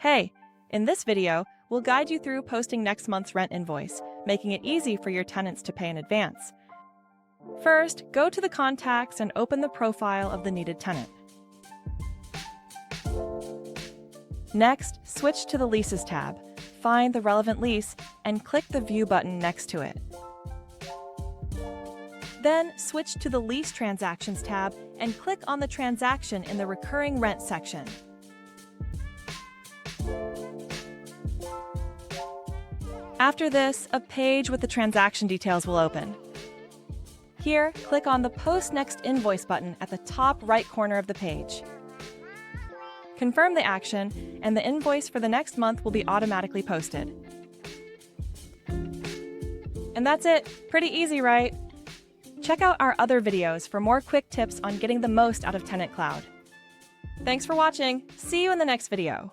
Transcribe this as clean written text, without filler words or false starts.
Hey, in this video, we'll guide you through posting next month's rent invoice, making it easy for your tenants to pay in advance. First, go to the contacts and open the profile of the needed tenant. Next, switch to the Leases tab, find the relevant lease, and click the View button next to it. Then, switch to the Lease Transactions tab and click on the transaction in the Recurring Rent section. After this, a page with the transaction details will open. Here, click on the Post Next Invoice button at the top right corner of the page. Confirm the action, and the invoice for the next month will be automatically posted. And that's it. Pretty easy, right? Check out our other videos for more quick tips on getting the most out of TenantCloud. Thanks for watching. See you in the next video.